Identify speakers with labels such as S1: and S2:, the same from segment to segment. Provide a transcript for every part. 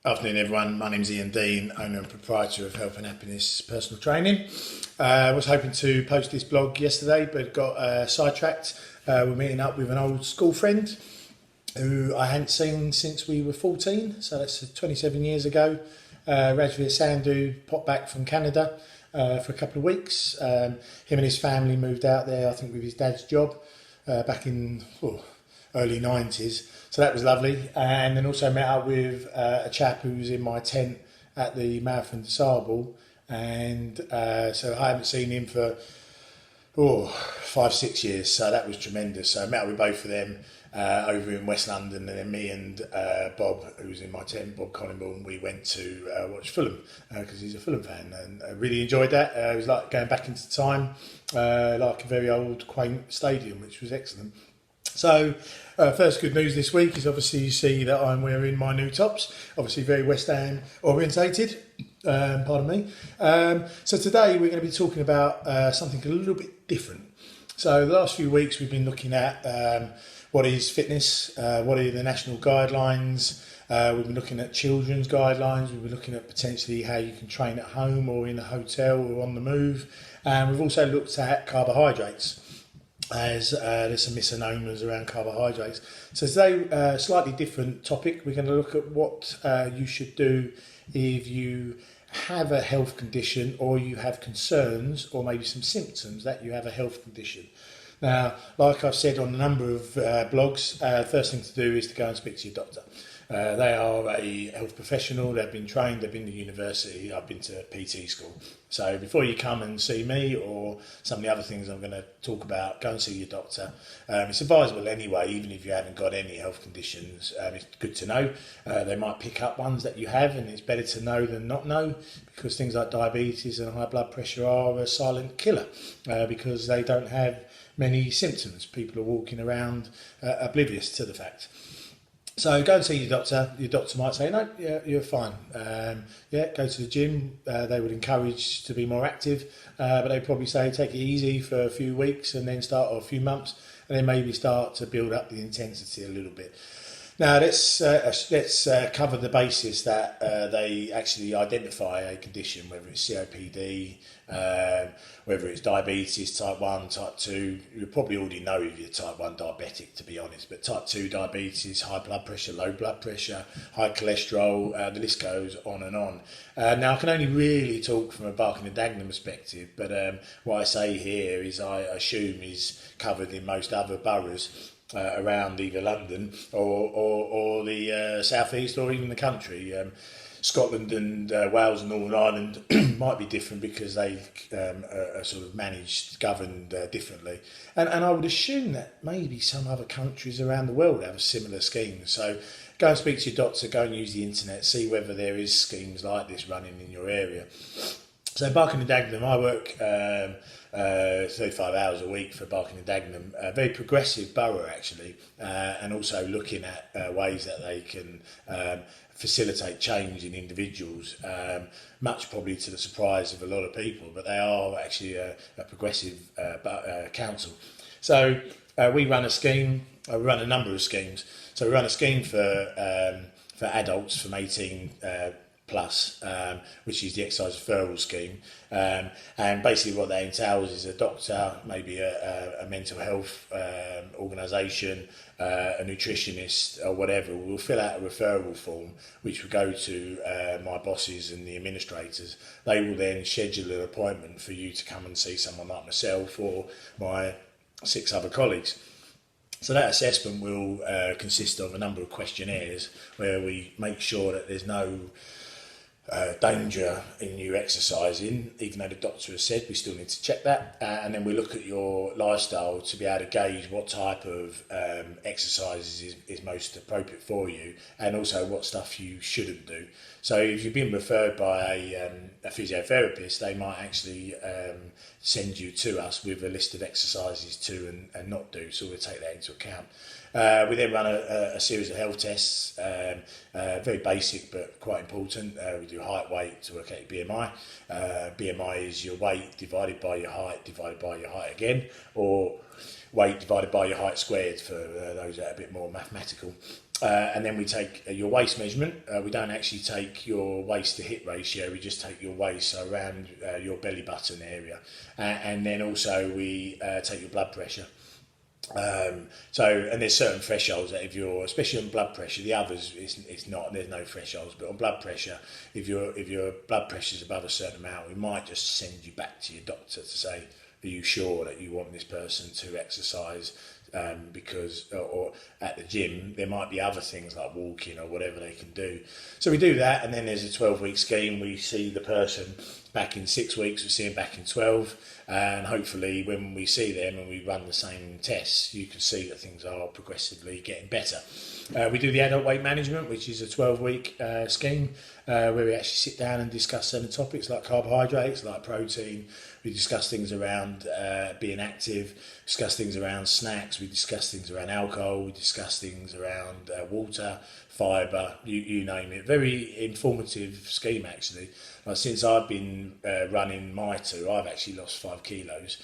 S1: Afternoon, everyone. My name's Ian Dean, owner and proprietor of Health and Happiness Personal Training. I was hoping to post this blog yesterday, but got sidetracked. We're meeting up with an old school friend who I hadn't seen since we were 14, so that's 27 years ago. Rajveer Sandhu popped back from Canada for a couple of weeks. Him and his family moved out there, I think, with his dad's job back in early 90s. So that was lovely. And then also met up with a chap who was in my tent at the Marathon des Sables. And so I haven't seen him for 5-6 years. So that was tremendous. So I met up with both of them over in West London. And then me and Bob, who was in my tent, Bob Collingbourne, we went to watch Fulham because he's a Fulham fan. And I really enjoyed that. It was like going back into time, like a very old, quaint stadium, which was excellent. So, first good news this week is obviously you see that I'm wearing my new tops, obviously very West Ham orientated, pardon me. So today we're going to be talking about something a little bit different. So the last few weeks we've been looking at what is fitness, what are the national guidelines, we've been looking at children's guidelines, we've been looking at potentially how you can train at home or in a hotel or on the move, and we've also looked at carbohydrates, as there's some misnomers around carbohydrates. So today, slightly different topic. We're going to look at what you should do if you have a health condition or you have concerns or maybe some symptoms that you have a health condition. Now, like I've said on a number of blogs, first thing to do is to go and speak to your doctor. They are a health professional, they've been trained, they've been to university, I've been to PT school. So before you come and see me or some of the other things I'm going to talk about, go and see your doctor. It's advisable anyway, even if you haven't got any health conditions, it's good to know. They might pick up ones that you have, and it's better to know than not know, because things like diabetes and high blood pressure are a silent killer because they don't have many symptoms. People are walking around oblivious to the fact. So go and see your doctor. Your doctor might say, no, yeah, you're fine. Go to the gym. They would encourage to be more active, but they'd probably say take it easy for a few weeks and then start, or a few months, and then maybe start to build up the intensity a little bit. Now let's cover the basis that they actually identify a condition, whether it's COPD, whether it's diabetes, type 1, type 2. You probably already know if you're type 1 diabetic, to be honest, but type 2 diabetes, high blood pressure, low blood pressure, high cholesterol, the list goes on and on. Now I can only really talk from a Barking and Dagenham perspective, but what I say here is I assume is covered in most other boroughs around either London or the South East or even the country. Scotland and Wales and Northern Ireland might be different because they are sort of managed, governed differently. And I would assume that maybe some other countries around the world have a similar scheme. So go and speak to your doctor, go and use the internet, see whether there is schemes like this running in your area. So Barking and Dagenham, I work 35 hours a week for Barking and Dagenham, a very progressive borough actually, and also looking at ways that they can facilitate change in individuals, much probably to the surprise of a lot of people, but they are actually a progressive council. So we run a scheme, we run a number of schemes. So we run a scheme for adults from 18 plus, which is the exercise referral scheme, and basically what that entails is a doctor, maybe a mental health organisation, a nutritionist or whatever will fill out a referral form which will go to my bosses and the administrators. They will then schedule an appointment for you to come and see someone like myself or my 6 other colleagues. So that assessment will consist of a number of questionnaires where we make sure that there's no danger in you exercising, even though the doctor has said we still need to check that, and then we look at your lifestyle to be able to gauge what type of exercises is most appropriate for you, and also what stuff you shouldn't do. So if you've been referred by a physiotherapist, they might actually send you to us with a list of exercises to and not do, so we'll take that into account. We then run a series of health tests, very basic but quite important. We do height, weight to work out your BMI. BMI is your weight divided by your height again, or weight divided by your height squared for those that are a bit more mathematical. And then we take your waist measurement. We don't actually take your waist to hip ratio, we just take your waist, so around your belly button area. And then also we take your blood pressure. And there's certain thresholds that if you're, especially on blood pressure, the others it's not, there's no thresholds, but on blood pressure, if your blood pressure is above a certain amount, we might just send you back to your doctor to say, are you sure that you want this person to exercise? Because or at the gym there might be other things like walking or whatever they can do. So we do that, and then there's a 12-week scheme. We see the person back in 6 weeks, we see them back in 12, and hopefully when we see them and we run the same tests, you can see that things are progressively getting better. We do the adult weight management, which is a 12-week scheme where we actually sit down and discuss certain topics like carbohydrates, like protein. We discuss things around being active, discuss things around snacks, we discuss things around alcohol, we discuss things around water, fibre, you name it. Very informative scheme, actually. Like, since I've been running my two, I've actually lost 5 kilos,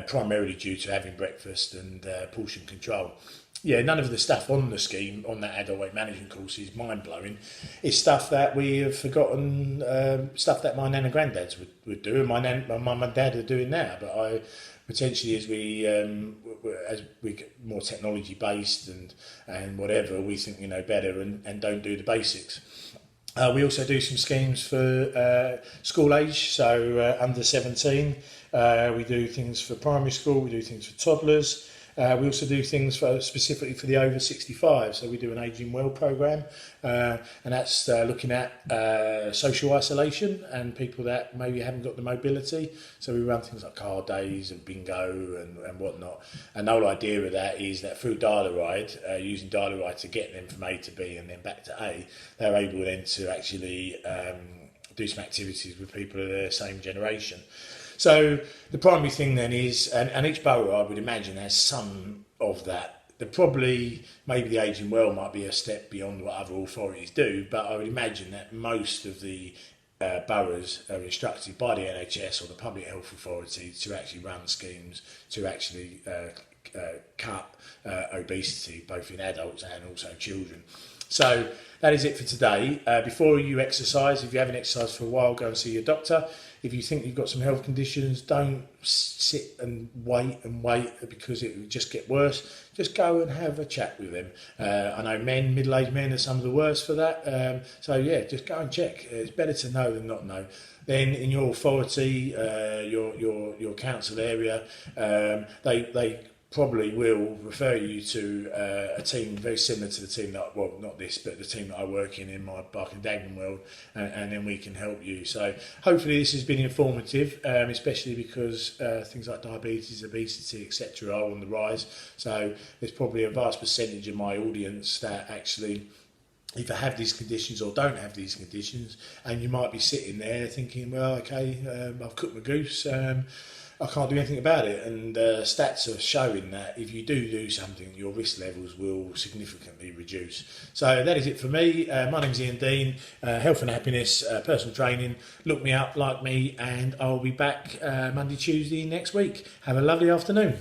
S1: primarily due to having breakfast and portion control. Yeah, none of the stuff on the scheme, on that adult weight management course, is mind-blowing. It's stuff that we have forgotten, stuff that my nan and granddads would do, and my mum and dad are doing now. But I potentially, as we get more technology-based and whatever, we think we know better and don't do the basics. We also do some schemes for school age, so under 17. We do things for primary school, we do things for toddlers. We also do things specifically for the over 65, so we do an Ageing Well programme, and that's looking at social isolation and people that maybe haven't got the mobility. So we run things like car days and bingo and whatnot. And the whole idea of that is that through Dial-A-Ride, using Dial-A-Ride to get them from A to B and then back to A, they're able then to actually do some activities with people of their same generation. So the primary thing then is, and each borough I would imagine has some of that. Maybe the Ageing Well might be a step beyond what other authorities do, but I would imagine that most of the boroughs are instructed by the NHS or the Public Health Authority to actually run schemes to actually cut obesity, both in adults and also children. So that is it for today. Before you exercise, if you haven't exercised for a while, go and see your doctor. If you think you've got some health conditions, don't sit and wait because it will just get worse. Just go and have a chat with them. I know middle-aged men are some of the worst for that. So yeah, just go and check. It's better to know than not know. Then in your authority, your council area, they probably will refer you to a team very similar to the team that, well, not this, but the team that I work in my Barking and Dagenham world, and then we can help you. So hopefully this has been informative, especially because things like diabetes, obesity, etc. are on the rise. So there's probably a vast percentage of my audience that actually either have these conditions or don't have these conditions, and you might be sitting there thinking, well, okay, I've cooked my goose, I can't do anything about it, and stats are showing that if you do something, your risk levels will significantly reduce. So that is it for me. My name's Ian Dean, Health and Happiness, personal training. Look me up, like me, and I'll be back Monday, Tuesday next week. Have a lovely afternoon.